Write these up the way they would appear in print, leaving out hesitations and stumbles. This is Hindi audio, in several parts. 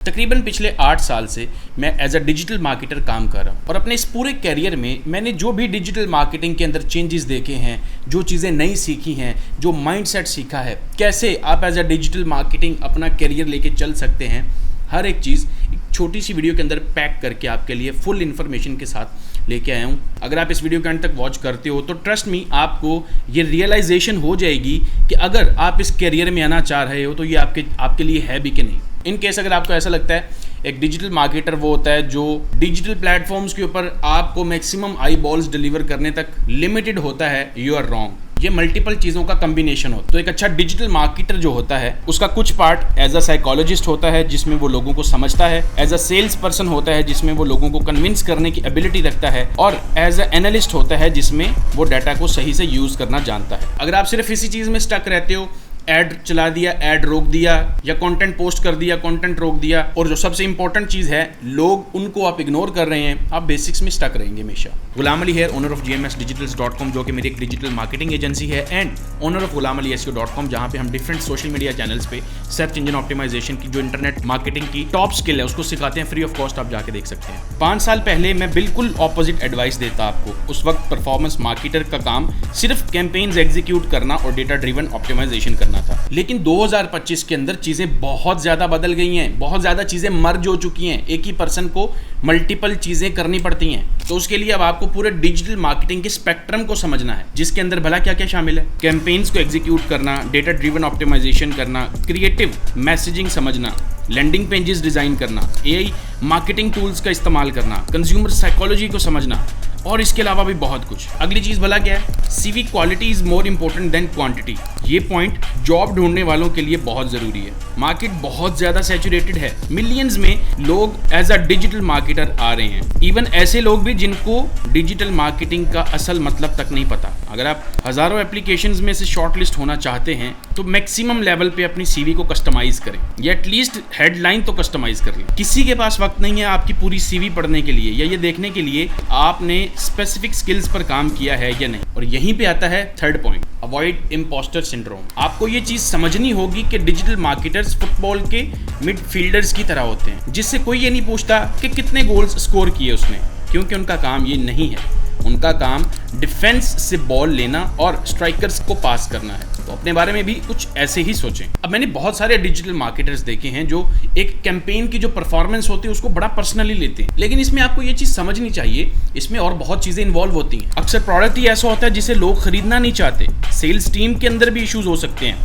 तकरीबन पिछले 8 साल से मैं एज अ डिजिटल मार्केटर काम कर रहा हूँ और अपने इस पूरे करियर में मैंने जो भी डिजिटल मार्केटिंग के अंदर चेंजेस देखे हैं, जो चीज़ें नई सीखी हैं, जो माइंडसेट सीखा है, कैसे आप एज अ डिजिटल मार्केटिंग अपना करियर लेके चल सकते हैं, हर एक चीज़ एक छोटी सी वीडियो के अंदर पैक करके आपके लिए फुल इन्फॉर्मेशन के साथ लेके आया हूँ। अगर आप इस वीडियो के अंत तक वॉच करते हो तो ट्रस्ट मी, आपको ये रियलाइजेशन हो जाएगी कि अगर आप इस करियर में आना चाह रहे हो तो ये आपके लिए है भी कि नहीं। इन केस अगर आपको ऐसा लगता है एक डिजिटल मार्केटर वो होता है जो डिजिटल प्लेटफॉर्म्स के ऊपर आपको मैक्सिमम आई बॉल्स डिलीवर करने तक लिमिटेड होता है, यू आर रॉन्ग। ये मल्टीपल चीज़ों का कम्बिनेशन होता है। तो एक अच्छा डिजिटल मार्केटर जो होता है उसका कुछ पार्ट एज अ साइकोलॉजिस्ट होता है जिसमें वो लोगों को समझता है, एज अ सेल्स पर्सन होता है जिसमें वो लोगों को कन्विंस करने की एबिलिटी रखता है, और एज अ एनालिस्ट होता है जिसमें वो डाटा को सही से यूज़ करना जानता है। अगर आप सिर्फ इसी चीज़ में स्टक रहते हो, ऐड चला दिया, ऐड रोक दिया, या कंटेंट पोस्ट कर दिया, कंटेंट रोक दिया, और जो सबसे इंपॉर्टेंट चीज़ है लोग उनको आप इग्नोर कर रहे हैं, आप बेसिक्स में स्टक रहेंगे हमेशा। गुलाम अली है, ओनर ऑफ gmsdigitals.com, जो कि मेरी एक डिजिटल मार्केटिंग एजेंसी है, एंड ओनर ऑफ gulamaliySEO.com, जहाँ पे हम डिफरेंट सोशल मीडिया चैनल्स पे सर्च इंजन ऑप्टिमाइजेशन की जो इंटरनेट मार्केटिंग की टॉप स्किल है उसको सिखाते हैं फ्री ऑफ कॉस्ट। आप जाके देख सकते हैं। 5 साल पहले मैं बिल्कुल ऑपोजिट एडवाइस देता आपको। उस वक्त परफॉर्मेंस मार्केटर का काम सिर्फ कैंपेन्स एग्जीक्यूट करना और डेटा ड्रिवन ऑप्टिमाइजेशन करना था। लेकिन 2025 के अंदर चीज़ें बहुत ज़्यादा बदल गई हैं, बहुत ज़्यादा चीज़ें मर्ज हो चुकी हैं। एक ही पर्सन को मल्टीपल चीज़ें करनी पड़ती हैं। तो उसके लिए अब आपको पूरे डिजिटल मार्केटिंग के स्पेक्ट्रम को समझना है, जिसके अंदर भला क्या क्या शामिल है। कैंपेन्स को एग्जीक्यूट करना, डेटा ड्रिवन ऑप्टिमाइजेशन करना, क्रिएटिव मैसेजिंग समझना, लैंडिंग पेजेस डिज़ाइन करना, एआई मार्केटिंग टूल्स का इस्तेमाल करना, कंज्यूमर साइकोलॉजी को समझना, और इसके अलावा भी बहुत कुछ। अगली चीज़ भला क्या है, CV quality is more important than quantity. ये पॉइंट जॉब ढूंढने वालों के लिए बहुत ज़रूरी है। मार्केट बहुत ज़्यादा सैचुरेटेड है, मिलियंस में लोग एज अ डिजिटल मार्केटर आ रहे हैं। इवन ऐसे लोग भी जिनको डिजिटल मार्केटिंग का असल मतलब तक नहीं पता। अगर आप हज़ारों एप्लीकेशंस में से शॉर्टलिस्ट होना चाहते हैं तो मैक्सिमम लेवल पे अपनी सीवी को कस्टमाइज करें, या एटलीस्ट हेडलाइन तो कस्टमाइज कर लें। किसी के पास वक्त नहीं है आपकी पूरी सीवी पढ़ने के लिए या ये देखने के लिए आपने स्पेसिफिक स्किल्स पर काम किया है या नहीं। और यहीं पे आता है third point, avoid impostor syndrome. आपको ये चीज़ समझनी होगी कि डिजिटल मार्केटर्स फुटबॉल के मिडफील्डर्स की तरह होते हैं, जिससे कोई ये नहीं पूछता कि कितने गोल्स स्कोर किए उसने, क्योंकि उनका काम ये नहीं है। उनका काम डिफेंस से बॉल लेना और स्ट्राइकर्स को पास करना है। तो अपने बारे में भी कुछ ऐसे ही सोचें। अब मैंने बहुत सारे डिजिटल मार्केटर्स देखे हैं जो एक कैंपेन की जो परफॉर्मेंस होती है उसको बड़ा पर्सनली लेते हैं, लेकिन इसमें आपको ये चीज़ समझनी चाहिए, इसमें और बहुत चीज़ें इन्वॉल्व होती हैं। अक्सर प्रोडक्ट ही ऐसा होता है जिसे लोग खरीदना नहीं चाहते। सेल्स टीम के अंदर भी इश्यूज हो सकते हैं,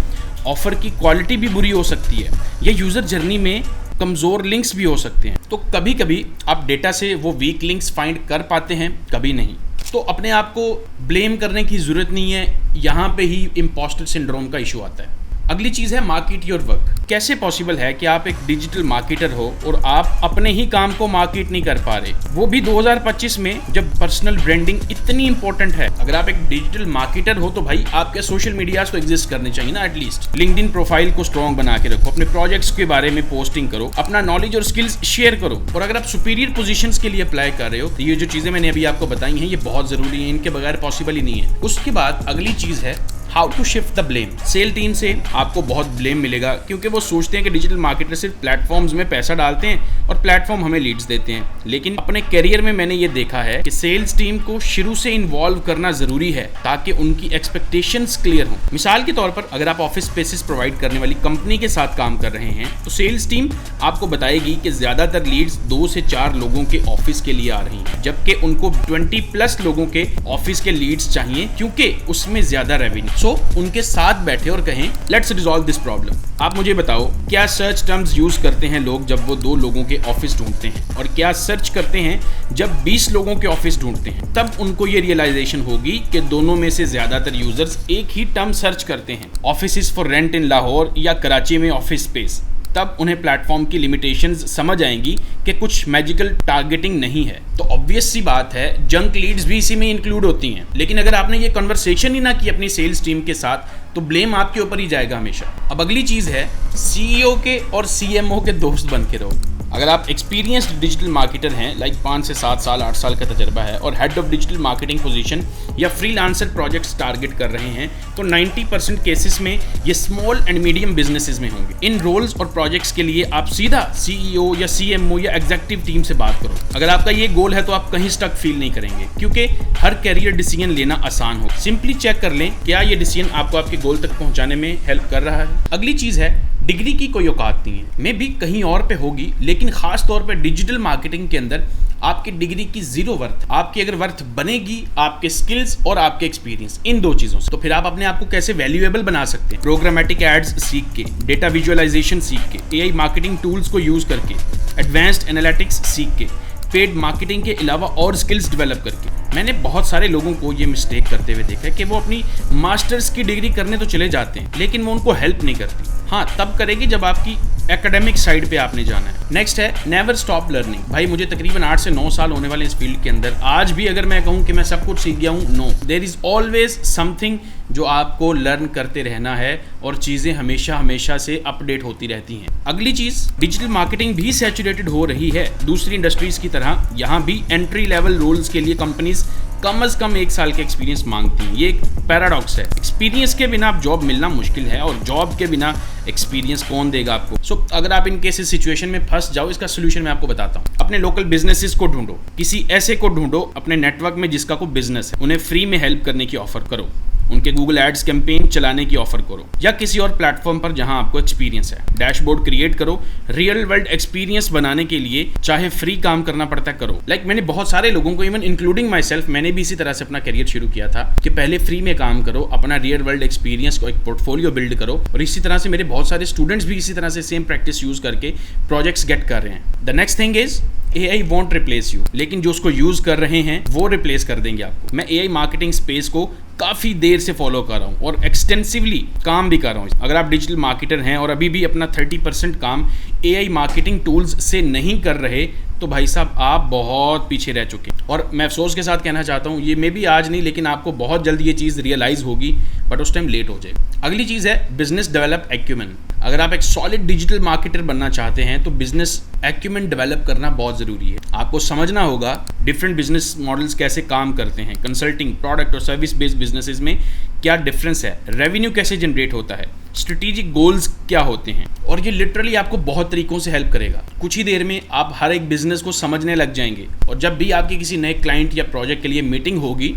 ऑफर की क्वालिटी भी बुरी हो सकती है, या यूज़र जर्नी में कमज़ोर लिंक्स भी हो सकते हैं। तो कभी कभी आप डेटा से वो वीक लिंक्स फाइंड कर पाते हैं, कभी नहीं। तो अपने आप को ब्लेम करने की ज़रूरत नहीं है, यहाँ पे ही इम्पोस्टर सिंड्रोम का इशू आता है। अगली चीज़ है मार्केट योर वर्क। कैसे पॉसिबल है कि आप एक डिजिटल मार्केटर हो और आप अपने ही काम को मार्केट नहीं कर पा रहे, वो भी 2025 में जब पर्सनल ब्रांडिंग इतनी इंपॉर्टेंट है। अगर आप एक डिजिटल मार्केटर हो तो भाई आपके सोशल मीडियाज तो एग्जिस्ट करने चाहिए ना, एटलीस्ट लिंक्डइन प्रोफाइल को स्ट्रॉन्ग बना के रखो, अपने प्रोजेक्ट्स के बारे में पोस्टिंग करो, अपना नॉलेज और स्किल्स शेयर करो। और अगर आप सुपीरियर पोजीशंस के लिए अप्लाई कर रहे हो तो ये जो चीज़ें मैंने अभी आपको बताई हैं ये बहुत ज़रूरी है, इनके बगैर पॉसिबल ही नहीं है। उसके बाद अगली चीज़ है how to shift the blame. Sale team से आपको बहुत ब्लेम मिलेगा, क्योंकि वो सोचते हैं कि डिजिटल मार्केटर सिर्फ प्लेटफॉर्म्स में पैसा डालते हैं और प्लेटफॉर्म हमें लीड्स देते हैं। लेकिन अपने करियर में मैंने ये देखा है कि सेल्स टीम को शुरू से इन्वॉल्व करना जरूरी है ताकि उनकी एक्सपेक्टेशंस क्लियर हों। मिसाल के तौर पर अगर आप ऑफिस स्पेसेस प्रोवाइड करने वाली कंपनी के साथ काम कर रहे हैं तो सेल्स टीम आपको बताएगी कि ज्यादातर लीड्स 2 से 4 लोगों के ऑफिस के लिए आ रही हैं, जबकि उनको 20+ लोगों के ऑफिस के लीड्स चाहिए, क्योंकि उसमें ज्यादा रेवेन्यू। सो उनके साथ बैठे और कहें लेट्स रिजॉल्व दिस प्रॉब्लम। आप मुझे बताओ, क्या सर्च टर्म्स यूज करते हैं लोग जब वो 2 लोगों के ऑफिस ढूंढते हैं, और क्या सर्च करते हैं जब 20 लोगों के ऑफिस ढूंढते हैं? तब उनको ये रियलाइजेशन होगी कि दोनों में से ज्यादातर यूजर्स एक ही टर्म सर्च करते हैं, ऑफिस फॉर रेंट इन लाहौर या कराची में ऑफिस स्पेस। तब उन्हें प्लेटफॉर्म की लिमिटेशंस समझ आएंगी कि कुछ मैजिकल टारगेटिंग नहीं है। तो ऑब्वियस सी बात है जंक लीड्स भी इसी में इंक्लूड होती हैं। लेकिन अगर आपने ये कन्वर्सेशन ही ना की अपनी सेल्स टीम के साथ तो ब्लेम आपके ऊपर ही जाएगा हमेशा। अब अगली चीज़ है सीईओ के और सीएमओ के दोस्त बन के रहो। अगर आप एक्सपीरियंस्ड डिजिटल मार्केटर हैं, लाइक 5 से 7 साल 8 साल का तजर्बा है और head of digital marketing position या फ्रीलांसर प्रोजेक्ट्स टारगेट कर रहे हैं, तो 90% केसेस में ये स्मॉल एंड मीडियम बिजनेसेस में होंगे। इन रोल्स और प्रोजेक्ट्स के लिए आप सीधा CEO या CMO या एग्जीक्यूटिव टीम से बात करो। अगर आपका ये गोल है तो आप कहीं स्टक फील नहीं करेंगे, क्योंकि हर कैरियर डिसीजन लेना आसान हो। सिंपली चेक कर लें क्या ये डिसीजन आपको आपके गोल तक पहुंचाने में हेल्प कर रहा है। अगली चीज है, डिग्री की कोई औकात नहीं है, मे भी कहीं और पे होगी, लेकिन खास तौर पे डिजिटल मार्केटिंग के अंदर आपकी डिग्री की जीरो वर्थ। आपकी अगर वर्थ बनेगी आपके स्किल्स और आपके एक्सपीरियंस, इन दो चीजों से। तो फिर आप अपने आप को कैसे वैल्यूएबल बना सकते हैं? प्रोग्रामेटिक एड्स सीख के, डेटा विजुअलाइजेशन सीख के, AI मार्केटिंग टूल्स को यूज करके, एडवांस्ड एनालिटिक्स सीख के, पेड मार्केटिंग के अलावा और स्किल्स डेवलप करके। मैंने बहुत सारे लोगों को ये मिस्टेक करते हुए देखा है कि वो अपनी मास्टर्स की डिग्री करने तो चले जाते हैं, लेकिन वो उनको हेल्प नहीं करती। हाँ, तब करेगी जब आपकी एकेडमिक साइड पे आपने जाना है। नेक्स्ट है, नेवर स्टॉप लर्निंग। भाई मुझे तकरीबन 8 से 9 साल होने वाले इस फील्ड के अंदर, आज भी अगर मैं कहूँ कि मैं सब कुछ सीख गया हूँ, no, there is always something जो आपको लर्न करते रहना है और चीज़ें हमेशा हमेशा से अपडेट होती रहती हैं। अगली चीज़, डिजिटल मार्केटिंग भी सैचुरेटेड हो रही है दूसरी इंडस्ट्रीज की तरह। यहाँ भी एंट्री लेवल रोल्स के लिए कंपनीज कम से कम 1 साल के एक्सपीरियंस मांगती हैं। ये एक पैराडॉक्स है। एक्सपीरियंस के बिना आप जॉब मिलना मुश्किल है और जॉब के बिना एक्सपीरियंस कौन देगा आपको? सो अगर आप इन केस सिचुएशन में फंस जाओ, इसका सोल्यूशन मैं आपको बताता हूँ। अपने लोकल बिजनेसेस को ढूंढो, किसी ऐसे को ढूंढो अपने नेटवर्क में जिसका कोई बिजनेस है, उन्हें फ्री में हेल्प करने की ऑफर करो, उनके गूगल एड्स कैंपेन चलाने की ऑफर करो, या किसी और प्लेटफॉर्म पर जहां आपको एक्सपीरियंस है। डैशबोर्ड क्रिएट करो, रियल वर्ल्ड एक्सपीरियंस बनाने के लिए चाहे फ्री काम करना पड़ता है करो। लाइक मैंने बहुत सारे लोगों को, इवन इंक्लूडिंग माई सेल्फ, मैंने भी इसी तरह से अपना करियर शुरू किया था कि पहले फ्री में काम करो, अपना रियल वर्ल्ड एक्सपीरियंस को एक पोर्टफोलियो बिल्ड करो। और इसी तरह से मेरे बहुत सारे स्टूडेंट्स भी इसी तरह से सेम प्रैक्टिस यूज करके प्रोजेक्ट्स गेट कर रहे हैं। The next thing is, AI want replace you, लेकिन जो उसको यूज कर रहे हैं वो रिप्लेस कर देंगे आपको। मैं AI मार्केटिंग स्पेस को काफ़ी देर से फॉलो कर रहा हूँ और एक्सटेंसिवली काम भी कर रहा हूँ। अगर आप डिजिटल मार्केटर हैं और अभी भी अपना 30% काम AI मार्केटिंग टूल्स से नहीं कर रहे, तो भाई साहब आप बहुत पीछे रह चुके हैं। और मैं अफसोस के साथ कहना चाहता हूँ, ये मे भी आज नहीं, लेकिन आपको बहुत जल्दी ये चीज़ रियलाइज़ होगी, बट उस टाइम लेट हो जाएगी। अगली चीज़ है बिजनेस डेवलप एक्यूमेन। अगर आप एक सॉलिड डिजिटल मार्केटर बनना चाहते हैं तो बिजनेस एक्यूमेन डेवलप करना बहुत ज़रूरी है। आपको समझना होगा डिफरेंट बिजनेस मॉडल्स कैसे काम करते हैं, कंसल्टिंग, प्रोडक्ट और सर्विस बेस्ड बिजनेसेस में क्या डिफरेंस है, रेवेन्यू कैसे जनरेट होता है, स्ट्रेटेजिक गोल्स क्या होते हैं। और ये लिटरली आपको बहुत तरीकों से हेल्प करेगा। कुछ ही देर में आप हर एक बिजनेस को समझने लग जाएंगे और जब भी आपकी किसी नए क्लाइंट या प्रोजेक्ट के लिए मीटिंग होगी,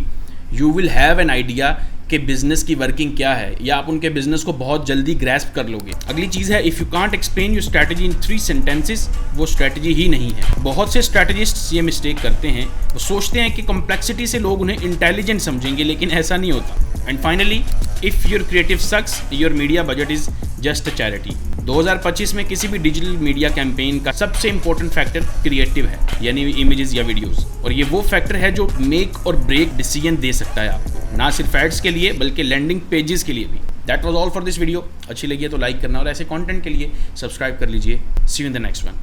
you will have an idea कि बिजनेस की वर्किंग क्या है, या आप उनके बिजनेस को बहुत जल्दी ग्रैस्प कर लोगे। अगली चीज़ है, if you can't explain your strategy in 3 sentences, वो स्ट्रैटेजी ही नहीं है। बहुत से स्ट्रैटेजिस्ट्स ये मिस्टेक करते हैं, वो सोचते हैं कि कॉम्प्लेक्सिटी से लोग उन्हें इंटेलिजेंट समझेंगे, लेकिन ऐसा नहीं होता। And finally, if your creative sucks, your media budget is just a charity. 2025 में किसी भी डिजिटल मीडिया कैंपेन का सबसे इंपॉर्टेंट फैक्टर क्रिएटिव है, यानी इमेजेस या वीडियोस। और ये वो फैक्टर है जो मेक और ब्रेक डिसीजन दे सकता है आपको, ना सिर्फ एड्स के लिए बल्कि लैंडिंग पेजेस के लिए भी। That was all for this video. अच्छी लगी है तो लाइक करना और ऐसे कंटेंट के लिए सब्सक्राइब कर लीजिए। See you in the next one.